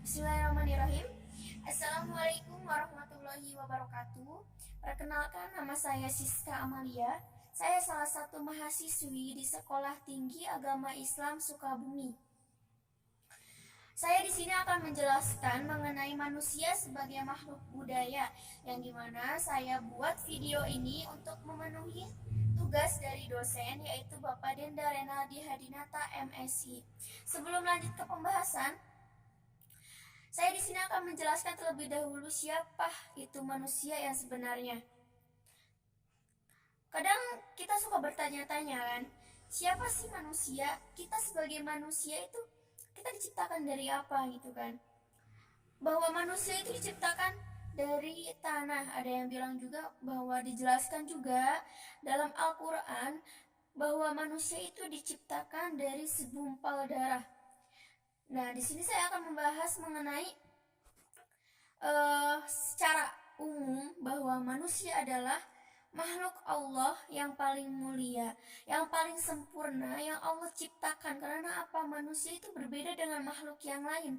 Bismillahirrahmanirrahim. Assalamualaikum warahmatullahi wabarakatuh. Perkenalkan, nama saya Siska Amalia. Saya salah satu mahasiswi di Sekolah Tinggi Agama Islam Sukabumi. Saya di sini akan menjelaskan mengenai manusia sebagai makhluk budaya, yang dimana saya buat video ini untuk memenuhi tugas dari dosen, yaitu Bapak Denda Renaldi Hadinata MSI. Sebelum lanjut ke pembahasan, saya di sini akan menjelaskan terlebih dahulu siapa itu manusia yang sebenarnya. Kadang kita suka bertanya-tanya kan, siapa sih manusia? Kita sebagai manusia itu kita diciptakan dari apa gitu kan? Bahwa manusia itu diciptakan dari tanah. Ada yang bilang juga bahwa dijelaskan juga dalam Al-Qur'an bahwa manusia itu diciptakan dari segumpal darah. Nah, di sini saya akan membahas mengenai secara umum bahwa manusia adalah makhluk Allah yang paling mulia, yang paling sempurna, yang Allah ciptakan. Karena apa? Manusia itu berbeda dengan makhluk yang lain.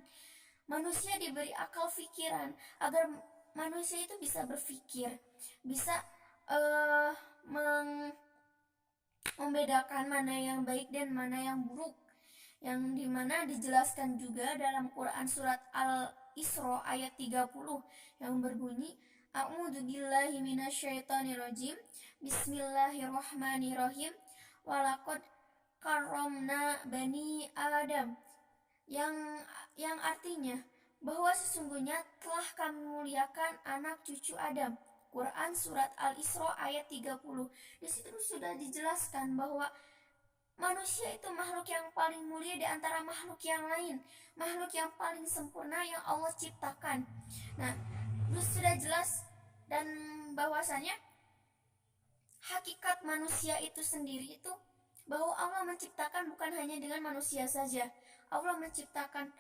Manusia diberi akal pikiran agar manusia itu bisa berpikir, bisa membedakan mana yang baik dan mana yang buruk, yang dimana dijelaskan juga dalam Quran surat Al-Isra ayat 30 yang berbunyi, A'udzubillahi minasyaitonirrajim, Bismillahirrahmanirrahim, walaqad karramna bani Adam, yang artinya bahwa sesungguhnya telah kami muliakan anak cucu Adam. Quran surat Al-Isra ayat 30. Di situ sudah dijelaskan bahwa manusia itu makhluk yang paling mulia di antara makhluk yang lain, makhluk yang paling sempurna yang Allah ciptakan. Nah, sudah jelas dan bahwasanya hakikat manusia itu sendiri itu bahwa Allah menciptakan bukan hanya dengan manusia saja. Allah menciptakan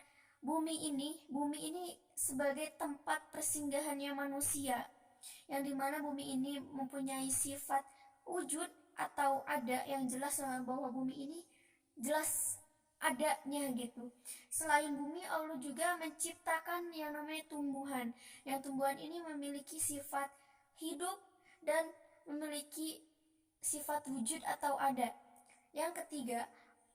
bumi ini sebagai tempat persinggahannya manusia, yang dimana bumi ini mempunyai sifat wujud atau ada, yang jelas bahwa bumi ini jelas adanya gitu. Selain bumi, Allah juga menciptakan yang namanya tumbuhan, yang tumbuhan ini memiliki sifat hidup dan memiliki sifat wujud atau ada. Yang ketiga,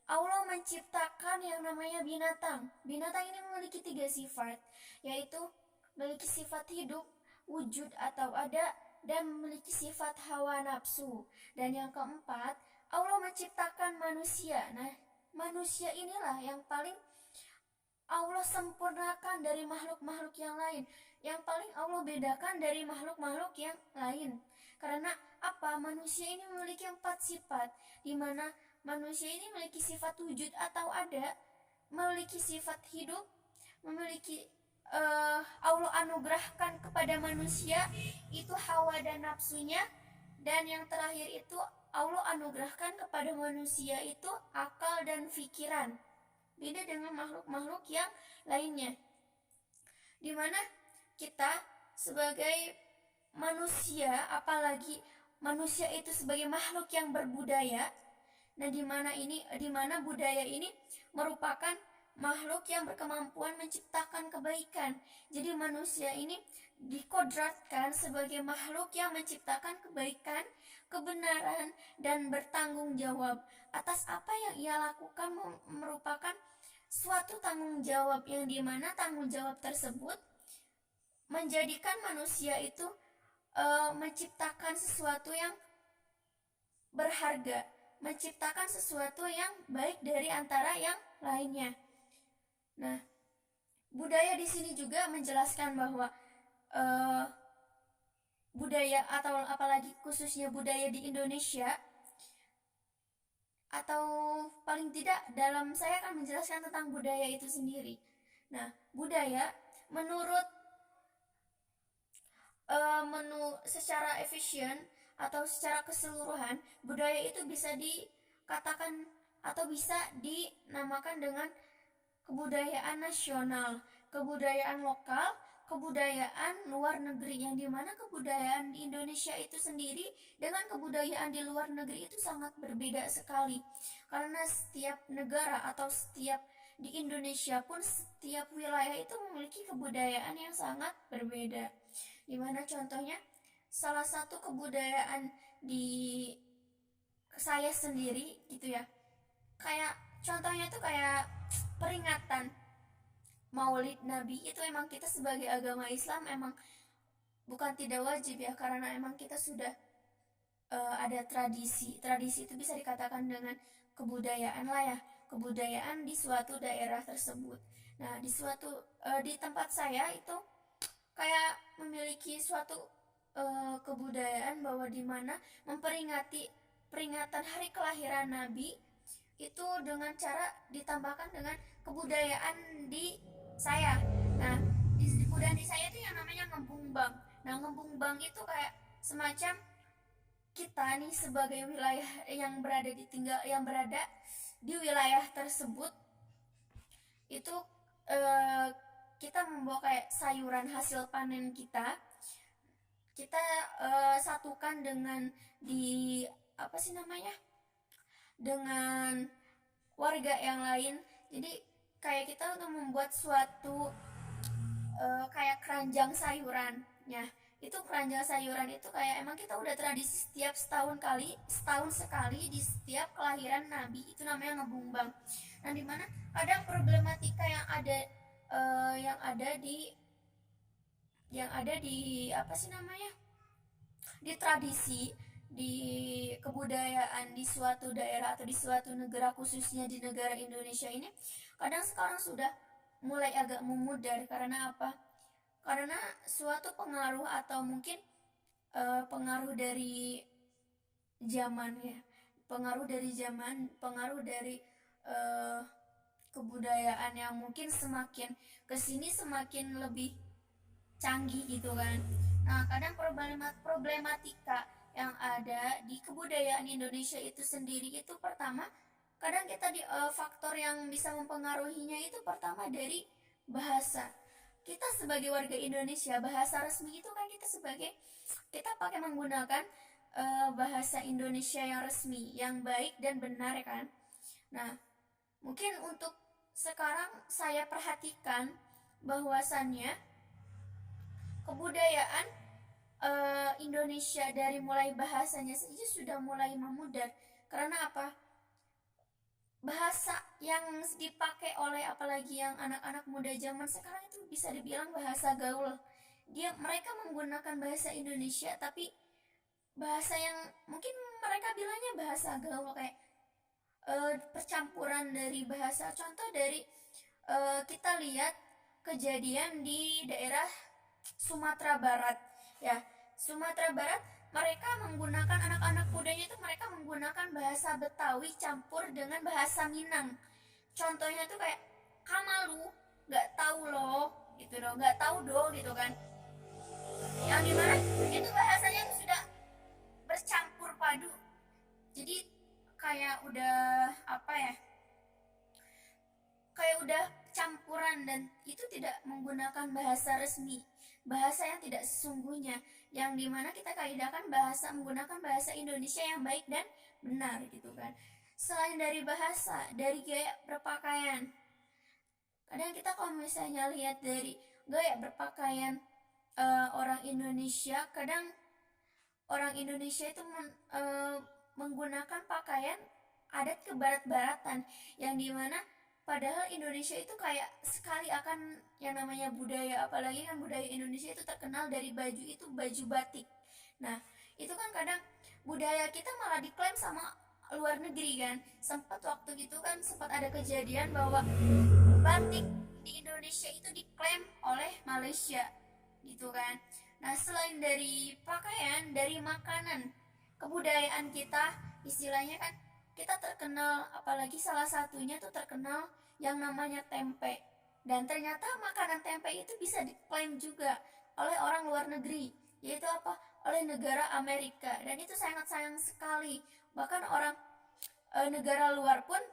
Allah menciptakan yang namanya binatang. Binatang ini memiliki 3 sifat, yaitu memiliki sifat hidup, wujud atau ada, dan memiliki sifat hawa nafsu. Dan yang keempat, Allah menciptakan manusia. Nah, manusia inilah yang paling Allah sempurnakan dari makhluk-makhluk yang lain, yang paling Allah bedakan dari makhluk-makhluk yang lain. Karena apa? Manusia ini memiliki 4 sifat, di mana manusia ini memiliki sifat wujud atau ada, memiliki sifat hidup, memiliki Allah anugerahkan kepada manusia itu hawa dan nafsunya, dan yang terakhir itu Allah anugerahkan kepada manusia itu akal dan pikiran. Beda dengan makhluk-makhluk yang lainnya, dimana kita sebagai manusia, apalagi manusia itu sebagai makhluk yang berbudaya. Nah, dimana budaya ini merupakan makhluk yang berkemampuan menciptakan kebaikan. Jadi manusia ini dikodratkan sebagai makhluk yang menciptakan kebaikan, kebenaran, dan bertanggung jawab atas apa yang ia lakukan. Merupakan suatu tanggung jawab, yang dimana tanggung jawab tersebut menjadikan manusia itu menciptakan sesuatu yang berharga, menciptakan sesuatu yang baik dari antara yang lainnya. Nah, budaya di sini juga menjelaskan bahwa budaya atau apalagi khususnya budaya di Indonesia, atau paling tidak dalam saya akan menjelaskan tentang budaya itu sendiri. Nah, budaya menurut secara efisien atau secara keseluruhan, budaya itu bisa dikatakan atau bisa dinamakan dengan kebudayaan nasional, kebudayaan lokal, kebudayaan luar negeri, yang dimana kebudayaan di Indonesia itu sendiri dengan kebudayaan di luar negeri itu sangat berbeda sekali. Karena setiap negara atau setiap di Indonesia pun setiap wilayah itu memiliki kebudayaan yang sangat berbeda. Dimana contohnya salah satu kebudayaan di saya sendiri gitu ya, kayak contohnya tuh kayak peringatan Maulid Nabi itu emang kita sebagai agama Islam emang bukan tidak wajib ya, karena emang kita sudah ada tradisi itu bisa dikatakan dengan kebudayaan lah ya, kebudayaan di suatu daerah tersebut. Nah di tempat saya itu kayak memiliki suatu kebudayaan bahwa dimana memperingati peringatan hari kelahiran Nabi itu dengan cara ditambahkan dengan kebudayaan di saya. Nah di kebudayaan di saya itu yang namanya ngebumbang. Nah ngebumbang itu kayak semacam kita nih sebagai wilayah yang berada di wilayah tersebut itu kita membawa kayak sayuran hasil panen kita satukan dengan di apa sih namanya, dengan warga yang lain. Jadi kayak kita untuk membuat suatu kayak keranjang sayurannya. Itu keranjang sayuran itu kayak emang kita udah tradisi setiap setahun sekali di setiap kelahiran Nabi, itu namanya ngebumbang. Nah dimana kadang problematika yang ada di apa sih namanya, di tradisi, di kebudayaan di suatu daerah atau di suatu negara, khususnya di negara Indonesia ini, kadang sekarang sudah mulai agak memudar. Karena apa? Karena suatu pengaruh atau mungkin pengaruh dari zaman ya, pengaruh dari kebudayaan yang mungkin semakin kesini semakin lebih canggih gitu kan. Nah kadang problematika yang ada di kebudayaan Indonesia itu sendiri itu pertama, kadang kita faktor yang bisa mempengaruhinya itu pertama dari bahasa. Kita sebagai warga Indonesia, bahasa resmi itu kan kita pakai menggunakan bahasa Indonesia yang resmi, yang baik dan benar kan. Nah mungkin untuk sekarang saya perhatikan bahwasannya kebudayaan Indonesia dari mulai bahasanya saja sudah mulai memudar. Karena apa? Bahasa yang dipakai oleh apalagi yang anak-anak muda zaman sekarang itu bisa dibilang bahasa gaul. Mereka menggunakan bahasa Indonesia tapi bahasa yang mungkin mereka bilangnya bahasa gaul, kayak percampuran dari bahasa. Contoh dari kita lihat kejadian di daerah Sumatera Barat ya. Sumatera Barat mereka menggunakan, anak-anak mudanya itu mereka menggunakan bahasa Betawi campur dengan bahasa Minang. Contohnya tuh kayak kamalu, nggak tahu loh gitu dong, nggak tahu dong gitu kan. Yang dimana itu bahasanya sudah bercampur padu. Jadi kayak udah apa ya? Kayak udah campuran, dan itu tidak menggunakan bahasa resmi, bahasa yang tidak sesungguhnya, yang dimana kita kaidahkan menggunakan bahasa Indonesia yang baik dan benar gitu kan. Selain dari bahasa, dari gaya berpakaian, kadang kita kalau misalnya lihat dari gaya berpakaian orang Indonesia, kadang orang Indonesia itu menggunakan pakaian adat kebarat-baratan, yang dimana padahal Indonesia itu kayak sekali akan yang namanya budaya, apalagi kan budaya Indonesia itu terkenal dari baju, itu baju batik. Nah itu kan kadang budaya kita malah diklaim sama luar negeri kan. Waktu itu kan sempat ada kejadian bahwa batik di Indonesia itu diklaim oleh Malaysia gitu kan. Nah selain dari pakaian, dari makanan, kebudayaan kita istilahnya kan kita terkenal, apalagi salah satunya tuh terkenal yang namanya tempe. Dan ternyata makanan tempe itu bisa diklaim juga oleh orang luar negeri, yaitu apa? Oleh negara Amerika. Dan itu sangat sayang sekali. Bahkan orang negara luar pun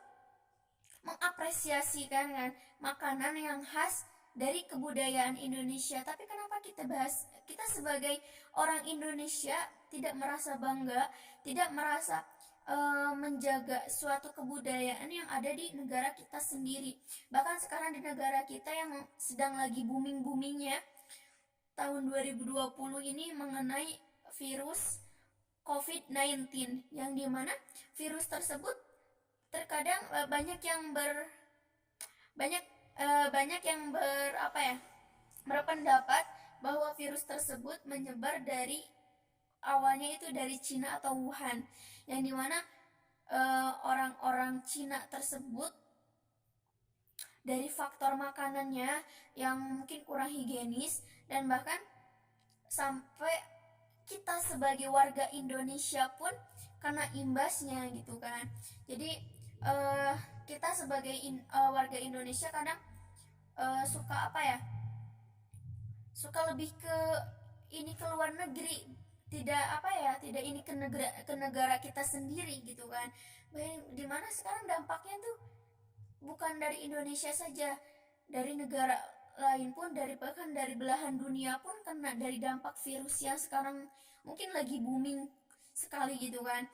mengapresiasikan kan makanan yang khas dari kebudayaan Indonesia. Tapi kenapa kita sebagai orang Indonesia tidak merasa bangga, tidak merasa menjaga suatu kebudayaan yang ada di negara kita sendiri. Bahkan sekarang di negara kita yang sedang lagi booming-boomingnya tahun 2020 ini mengenai virus COVID-19, yang dimana virus tersebut terkadang banyak yang berpendapat bahwa virus tersebut menyebar dari awalnya itu dari Cina atau Wuhan, yang dimana orang-orang Cina tersebut dari faktor makanannya yang mungkin kurang higienis, dan bahkan sampai kita sebagai warga Indonesia pun kena imbasnya gitu kan. Jadi kita sebagai warga Indonesia kadang suka suka lebih ke luar negeri, tidak ini ke negara kita sendiri gitu kan. Dimana sekarang dampaknya tuh bukan dari Indonesia saja, dari negara lain pun, bahkan dari belahan dunia pun kena dari dampak virus yang sekarang mungkin lagi booming sekali gitu kan.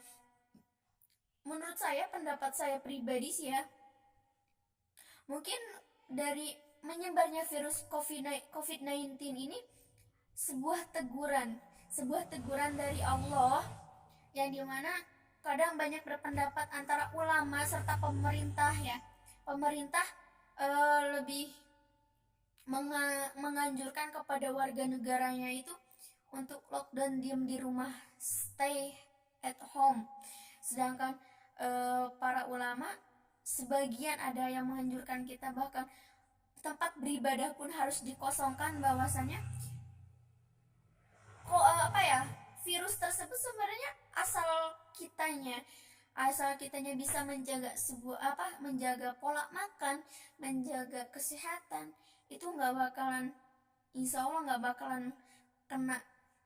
Menurut saya, pendapat saya pribadi sih ya, mungkin dari menyebarnya virus COVID-19 ini sebuah teguran dari Allah, yang dimana kadang banyak berpendapat antara ulama serta pemerintah ya. Pemerintah lebih menganjurkan kepada warga negaranya itu untuk lockdown, diam di rumah, stay at home. Sedangkan para ulama sebagian ada yang menganjurkan kita bahkan tempat beribadah pun harus dikosongkan, bahwasanya virus tersebut sebenarnya asal kitanya bisa menjaga menjaga pola makan, menjaga kesehatan, itu insya Allah nggak bakalan kena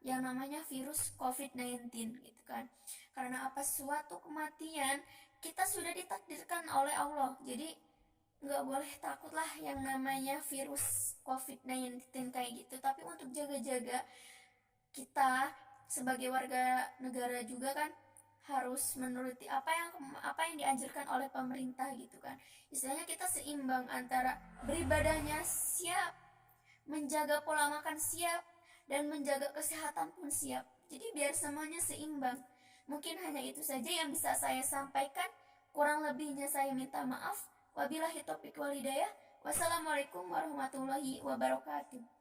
yang namanya virus COVID-19 gitu kan. Karena suatu kematian kita sudah ditakdirkan oleh Allah, jadi nggak boleh takut lah yang namanya virus COVID-19 kayak gitu. Tapi untuk jaga-jaga, kita sebagai warga negara juga kan harus menuruti apa yang dianjurkan oleh pemerintah gitu kan. Istilahnya kita seimbang antara beribadahnya siap, menjaga pola makan siap, dan menjaga kesehatan pun siap. Jadi biar semuanya seimbang. Mungkin hanya itu saja yang bisa saya sampaikan. Kurang lebihnya saya minta maaf. Wabillahi taufiq wal hidayah. Wassalamualaikum warahmatullahi wabarakatuh.